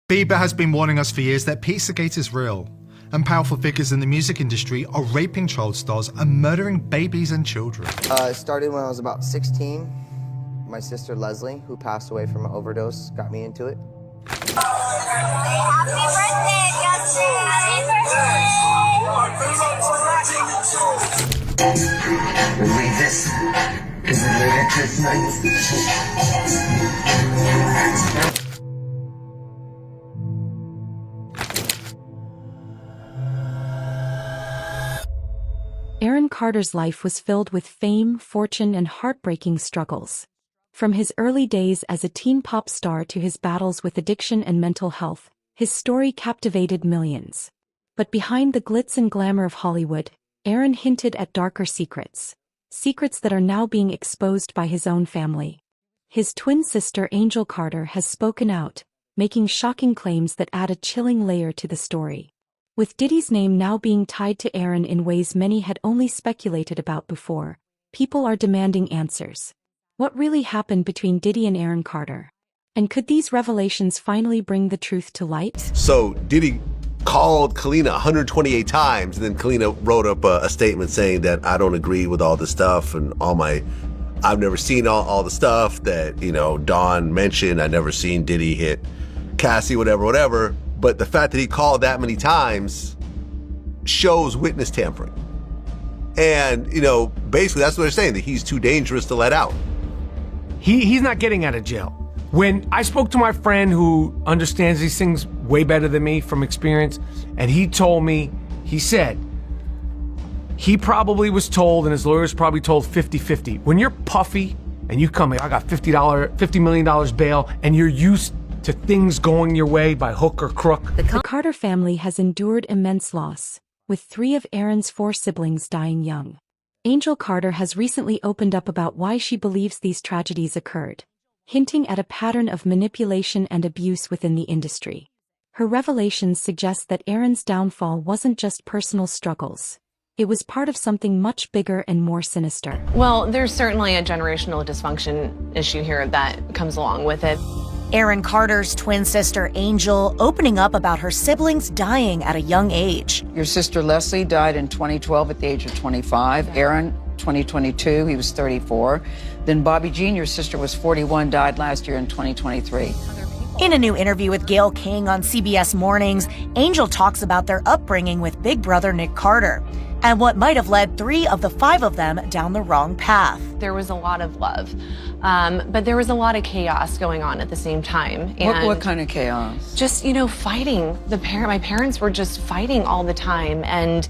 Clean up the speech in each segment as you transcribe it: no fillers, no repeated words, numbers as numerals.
Bieber has been warning us for years that Pizzagate is real, and powerful figures in the music industry are raping child stars and murdering babies and children. It started when I was about 16. My sister Leslie, who passed away from an overdose, got me into it. Happy birthday, Justin! Happy birthday! Read this. Is it electric night? Aaron Carter's life was filled with fame, fortune, and heartbreaking struggles. From his early days as a teen pop star to his battles with addiction and mental health, his story captivated millions. But behind the glitz and glamour of Hollywood, Aaron hinted at darker secrets. Secrets that are now being exposed by his own family. His twin sister Angel Carter has spoken out, making shocking claims that add a chilling layer to the story. With Diddy's name now being tied to Aaron in ways many had only speculated about before, people are demanding answers. What really happened between Diddy and Aaron Carter? And could these revelations finally bring the truth to light? So Diddy called Kalina 128 times, and then Kalina wrote up a statement saying that I don't agree with all the stuff and I've never seen all the stuff that, Dawn mentioned. I've never seen Diddy hit Cassie, whatever. But the fact that he called that many times shows witness tampering. And, basically that's what they're saying, that he's too dangerous to let out. He's not getting out of jail. When I spoke to my friend who understands these things way better than me from experience, and he told me, he said, he probably was told, and his lawyers probably told 50-50. When you're puffy and you come, I got $50 million bail, and you're used to things going your way by hook or crook. The Carter family has endured immense loss, with 3 of Aaron's 4 siblings dying young. Angel Carter has recently opened up about why she believes these tragedies occurred, hinting at a pattern of manipulation and abuse within the industry. Her revelations suggest that Aaron's downfall wasn't just personal struggles. It was part of something much bigger and more sinister. Well, there's certainly a generational dysfunction issue here that comes along with it. Aaron Carter's twin sister Angel opening up about her siblings dying at a young age. Your sister Leslie died in 2012 at the age of 25. Aaron, 2022, he was 34. Then Bobby Jean, your sister, was 41, died last year in 2023. In a new interview with Gayle King on CBS Mornings, Angel talks about their upbringing with big brother Nick Carter and what might have led 3 of the 5 of them down the wrong path. There was a lot of love, but there was a lot of chaos going on at the same time. And what kind of chaos? Just, fighting. My parents were just fighting all the time, and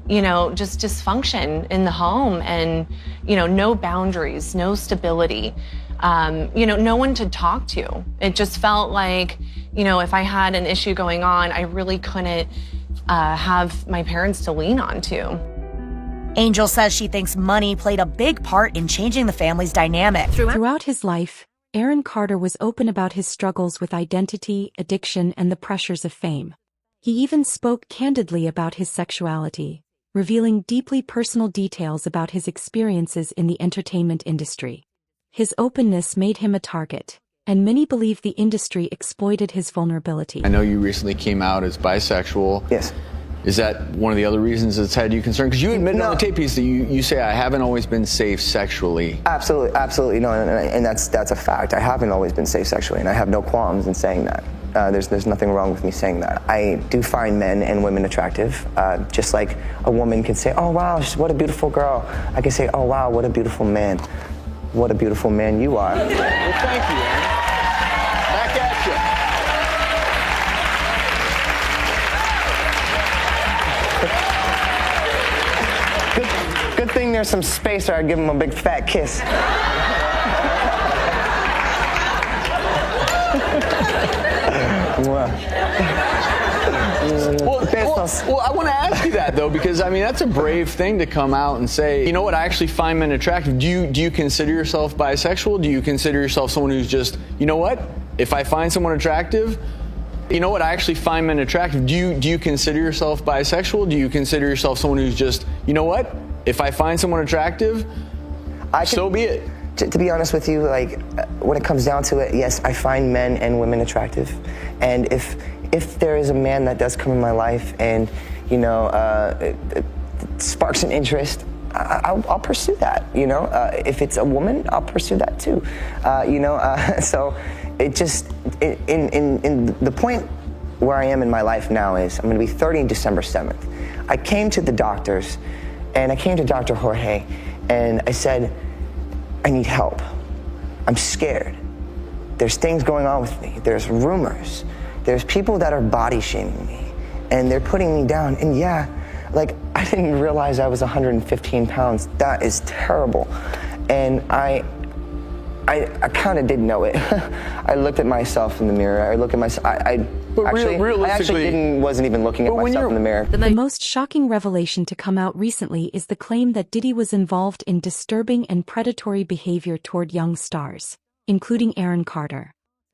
just dysfunction in the home, and no boundaries, no stability. No one to talk to. It just felt like, if I had an issue going on, I really couldn't have my parents to lean on to. Angel says she thinks money played a big part in changing the family's dynamic. Throughout his life, Aaron Carter was open about his struggles with identity, addiction, and the pressures of fame. He even spoke candidly about his sexuality, revealing deeply personal details about his experiences in the entertainment industry. His openness made him a target, and many believe the industry exploited his vulnerability. I know you recently came out as bisexual. Yes. Is that one of the other reasons that's had you concerned? Because you admitted on the tape piece that you say, I haven't always been safe sexually. Absolutely, no, and that's a fact. I haven't always been safe sexually, and I have no qualms in saying that. There's nothing wrong with me saying that. I do find men and women attractive, just like a woman can say, oh wow, what a beautiful girl. I can say, oh wow, what a beautiful man. What a beautiful man you are. Well, thank you, Aaron. Back at you. Good thing there's some space, or I'd give him a big fat kiss. Well, I want to ask you that, though, because, that's a brave thing to come out and say, you know what, I actually find men attractive. Do you consider yourself bisexual? Do you consider yourself someone who's just, you know what, if I find someone attractive, you know what, I actually find men attractive. Do you consider yourself bisexual? Do you consider yourself someone who's just, you know what, if I find someone attractive, so be it? To be honest with you, when it comes down to it, yes, I find men and women attractive. And if there is a man that does come in my life and, you know, it sparks an interest, I'll pursue that, you know. If it's a woman, I'll pursue that too, you know. So it just, in the point where I am in my life now is I'm going to be 30 on December 7th. I came to the doctors, and I came to Dr. Jorge, and I said, I need help. I'm scared. There's things going on with me. There's rumors. There's people that are body shaming me, and they're putting me down. And yeah, like, I didn't realize I was 115 pounds. That is terrible. And I kind of did know it. I looked at myself in the mirror. I looked at myself. I wasn't even looking at myself in the mirror. The most shocking revelation to come out recently is the claim that Diddy was involved in disturbing and predatory behavior toward young stars, including Aaron Carter.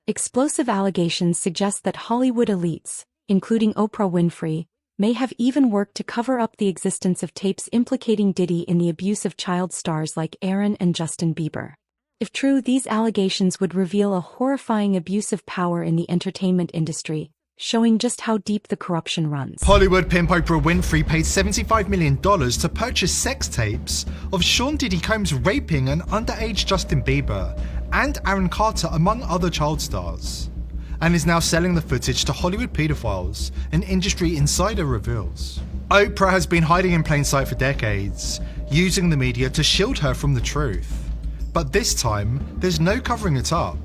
Explosive allegations suggest that Hollywood elites, including Oprah Winfrey, may have even worked to cover up the existence of tapes implicating Diddy in the abuse of child stars like Aaron and Justin Bieber. If true, these allegations would reveal a horrifying abuse of power in the entertainment industry, showing just how deep the corruption runs. Hollywood pimp Oprah Winfrey paid $75 million to purchase sex tapes of Sean Diddy Combs raping an underage Justin Bieber and Aaron Carter, among other child stars, and is now selling the footage to Hollywood pedophiles, an industry insider reveals. Oprah has been hiding in plain sight for decades, using the media to shield her from the truth. But this time, there's no covering it up.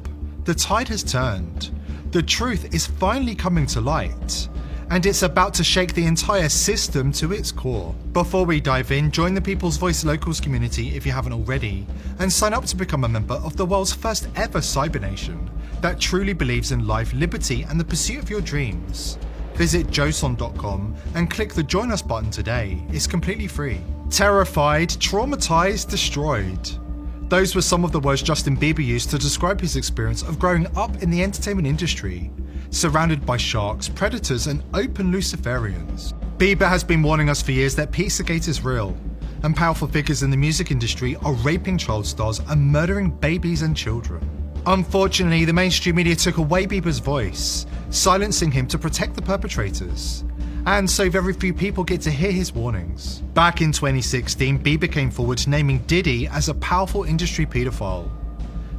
The tide has turned. The truth is finally coming to light, and it's about to shake the entire system to its core. Before we dive in, join the People's Voice Locals community if you haven't already, and sign up to become a member of the world's first ever cyber nation that truly believes in life, liberty, and the pursuit of your dreams. Visit joson.com and click the Join Us button today. It's completely free. Terrified, traumatized, destroyed. Those were some of the words Justin Bieber used to describe his experience of growing up in the entertainment industry, surrounded by sharks, predators, and open Luciferians. Bieber has been warning us for years that Pizzagate is real, and powerful figures in the music industry are raping child stars and murdering babies and children. Unfortunately, the mainstream media took away Bieber's voice, silencing him to protect the perpetrators. And so very few people get to hear his warnings. Back in 2016, Bieber came forward naming Diddy as a powerful industry pedophile.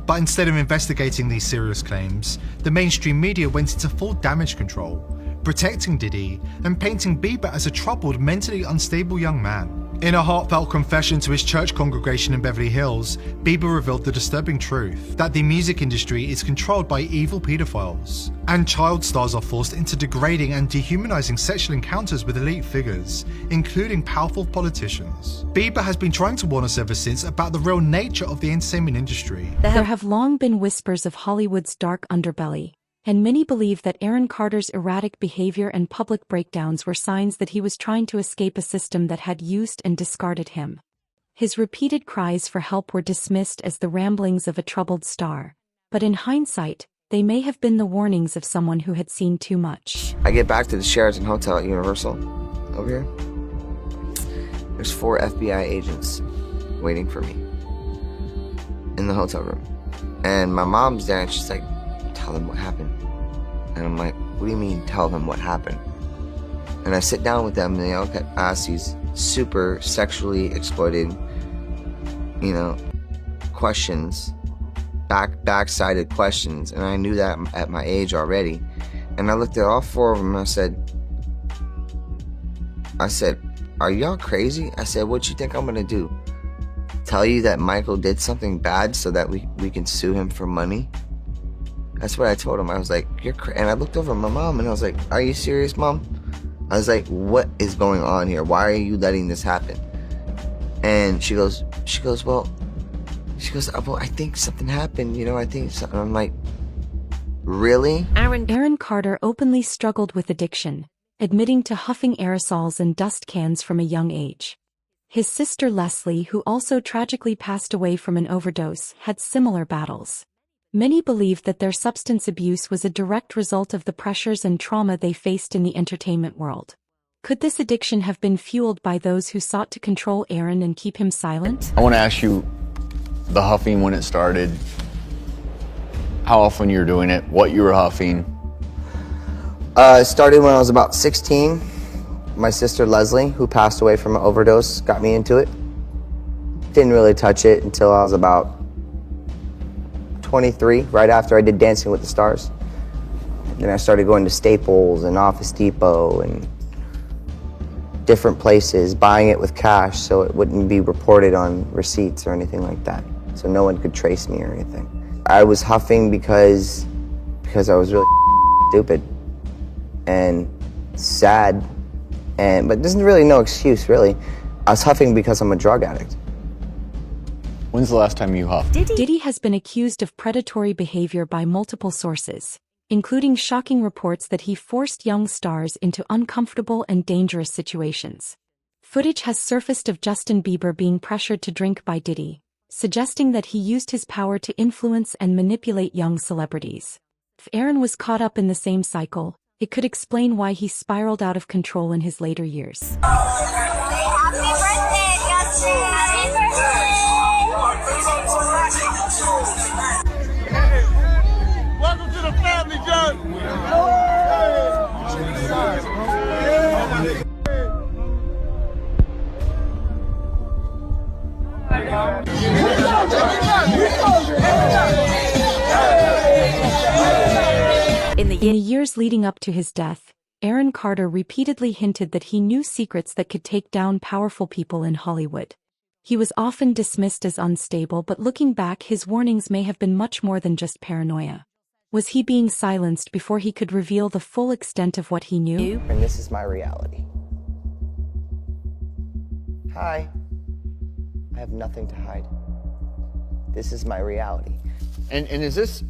But instead of investigating these serious claims, the mainstream media went into full damage control, protecting Diddy and painting Bieber as a troubled, mentally unstable young man. In a heartfelt confession to his church congregation in Beverly Hills, Bieber revealed the disturbing truth that the music industry is controlled by evil pedophiles, and child stars are forced into degrading and dehumanizing sexual encounters with elite figures, including powerful politicians. Bieber has been trying to warn us ever since about the real nature of the entertainment industry. There have long been whispers of Hollywood's dark underbelly, and many believe that Aaron Carter's erratic behavior and public breakdowns were signs that he was trying to escape a system that had used and discarded him. His repeated cries for help were dismissed as the ramblings of a troubled star, but in hindsight, they may have been the warnings of someone who had seen too much. I get back to the Sheraton Hotel at Universal over here. There's 4 FBI agents waiting for me in the hotel room. And my mom's there and she's like, tell them what happened. And I'm like, what do you mean tell them what happened? And I sit down with them and they all ask these super sexually exploited, questions, back-sided questions. And I knew that at my age already. And I looked at all 4 of them and I said, are y'all crazy? I said, what you think I'm gonna do? Tell you that Michael did something bad so that we can sue him for money? That's what I told him. I was like, you're crazy. And I looked over at my mom and I was like, are you serious, Mom? I was like, what is going on here? Why are you letting this happen? And she goes, well, I think something happened, I think something. I'm like, really? Aaron Carter openly struggled with addiction, admitting to huffing aerosols and dust cans from a young age. His sister Leslie, who also tragically passed away from an overdose, had similar battles. Many believe that their substance abuse was a direct result of the pressures and trauma they faced in the entertainment world. Could this addiction have been fueled by those who sought to control Aaron and keep him silent? I want to ask you, the huffing when it started, how often you were doing it, what you were huffing, It started when I was about 16. My sister Leslie, who passed away from an overdose, got me into it. Didn't really touch it until I was about 23, right after I did Dancing with the Stars. Then I started going to Staples and Office Depot and different places, buying it with cash so it wouldn't be reported on receipts or anything like that, so no one could trace me or anything. I was huffing because I was really stupid and sad, but there's really no excuse, really. I was huffing because I'm a drug addict. When's the last time you huffed? Diddy has been accused of predatory behavior by multiple sources, including shocking reports that he forced young stars into uncomfortable and dangerous situations. Footage has surfaced of Justin Bieber being pressured to drink by Diddy, suggesting that he used his power to influence and manipulate young celebrities. If Aaron was caught up in the same cycle, it could explain why he spiraled out of control in his later years. Happy birthday, Justin! Happy birthday! Welcome to the family, John. In the years leading up to his death, Aaron Carter repeatedly hinted that he knew secrets that could take down powerful people in Hollywood. He was often dismissed as unstable, but looking back, his warnings may have been much more than just paranoia. Was he being silenced before he could reveal the full extent of what he knew? And this is my reality. Hi. I have nothing to hide. This is my reality. And is this,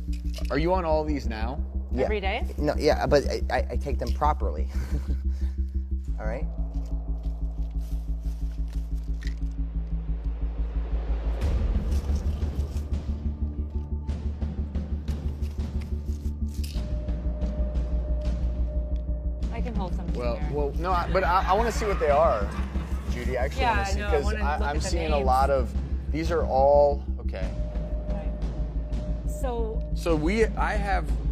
are you on all these now? Yeah. Every day? No, yeah, but I take them properly. All right? I can hold something Well, here. well, no, but I want to see what they are, Judy. I actually Yeah, want to see, I because wanna look I'm at the seeing a names. lot of, these are all, okay. So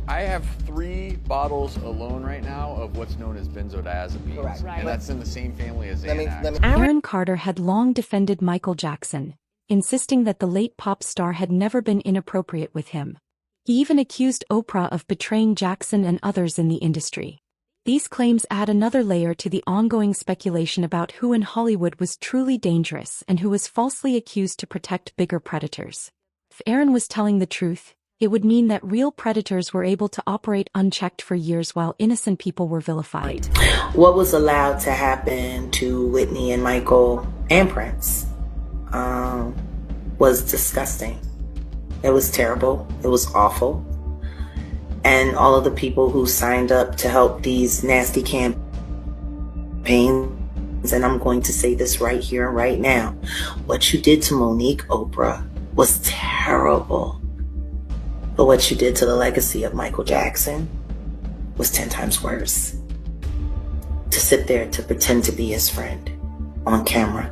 I have 3 bottles alone right now of what's known as benzodiazepines. Correct. Right. And that's in the same family as Let me- Xanax. Aaron Carter had long defended Michael Jackson, insisting that the late pop star had never been inappropriate with him. He even accused Oprah of betraying Jackson and others in the industry. These claims add another layer to the ongoing speculation about who in Hollywood was truly dangerous and who was falsely accused to protect bigger predators. If Aaron was telling the truth, it would mean that real predators were able to operate unchecked for years while innocent people were vilified. What was allowed to happen to Whitney and Michael and Prince was disgusting. It was terrible. It was awful. And all of the people who signed up to help these nasty campaigns, and I'm going to say this right here and right now, what you did to Monique Oprah was terrible. But what you did to the legacy of Michael Jackson was 10 times worse. To sit there to pretend to be his friend on camera.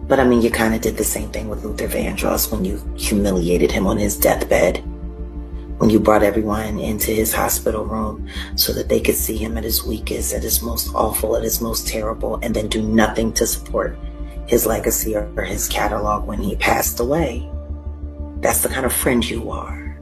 But I mean, you kind of did the same thing with Luther Vandross when you humiliated him on his deathbed. When you brought everyone into his hospital room so that they could see him at his weakest, at his most awful, at his most terrible, and then do nothing to support his legacy or his catalog when he passed away. That's the kind of friend you are.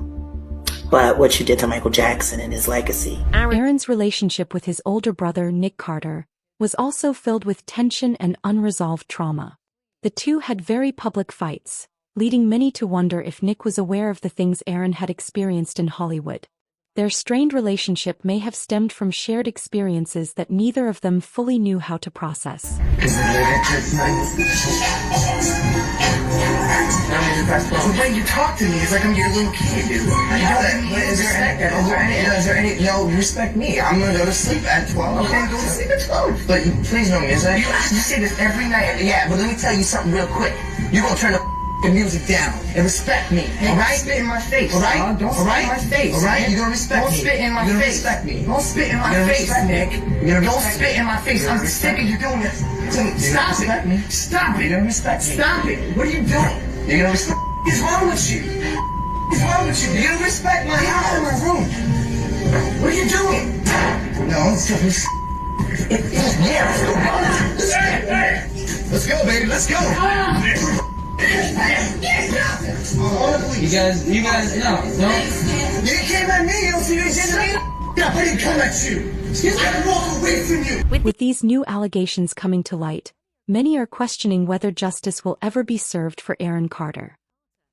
But what you did to Michael Jackson and his legacy. Aaron's relationship with his older brother, Nick Carter, was also filled with tension and unresolved trauma. The two had very public fights, leading many to wonder if Nick was aware of the things Aaron had experienced in Hollywood. Their strained relationship may have stemmed from shared experiences that neither of them fully knew how to process. The way you talk to me is like I'm your little kid, dude. Is there any, respect me. I'm gonna go to sleep at 12. I'm gonna go to sleep at 12. But please know me, is that? You say this every night. Yeah, but let me tell you something real quick. You're gonna turn the music down and respect me. All right? Spit in my face. All right? Don't spit in my face. All right? You're gonna respect me. Don't spit in my face. Respect me. Don't spit in my face, Nick. Don't spit in my face. I'm sick of you doing this. Stop it. Stop it. You're gonna respect me. Stop it. What are you doing? You're gonna respect. What's wrong with you? What's wrong with you? You're gonna respect my house in my room. What are you doing? No, let's go. Yeah, let's go, brother. Let's go, baby. Let's go. You guys, no. You came at me. You don't see anything. I didn't come at you. I walk away from you. With these new allegations coming to light, many are questioning whether justice will ever be served for Aaron Carter.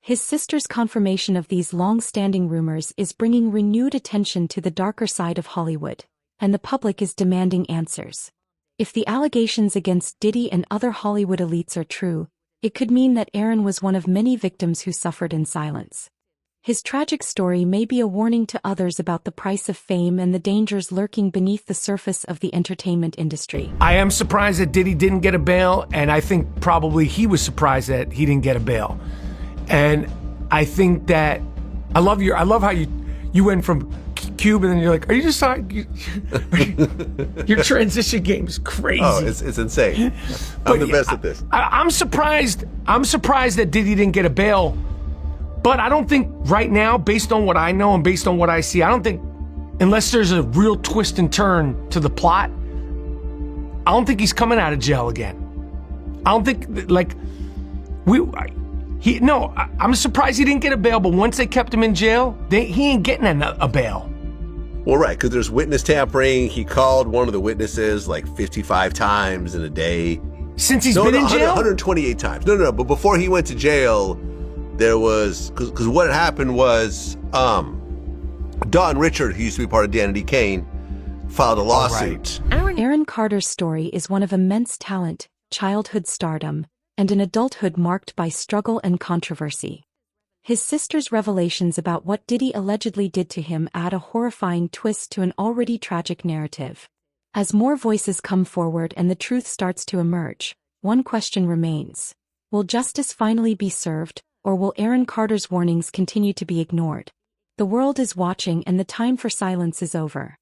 His sister's confirmation of these long-standing rumors is bringing renewed attention to the darker side of Hollywood, and the public is demanding answers. If the allegations against Diddy and other Hollywood elites are true, it could mean that Aaron was one of many victims who suffered in silence. His tragic story may be a warning to others about the price of fame and the dangers lurking beneath the surface of the entertainment industry. I am surprised that Diddy didn't get a bail, and I think probably he was surprised that he didn't get a bail. And I think that I love how you went from Cube and then you're like, are you just sorry? Your transition game is crazy. Oh, it's insane. I'm the best at this. I'm surprised that Diddy didn't get a bail. But I don't think right now, based on what I know and based on what I see, I don't think, unless there's a real twist and turn to the plot, I don't think he's coming out of jail again. I don't think, I'm surprised he didn't get a bail, but once they kept him in jail, he ain't getting a bail. Well, right, because there's witness tampering. He called one of the witnesses like 55 times in a day. Since he's been in jail? 128 times. No, but before he went to jail, there was, because what happened was, Don Richard, who used to be part of Danity Kane, filed a lawsuit. Aaron Carter's story is one of immense talent, childhood stardom, and an adulthood marked by struggle and controversy. His sister's revelations about what Diddy allegedly did to him add a horrifying twist to an already tragic narrative. As more voices come forward and the truth starts to emerge, one question remains. Will justice finally be served, or will Aaron Carter's warnings continue to be ignored? The world is watching and the time for silence is over.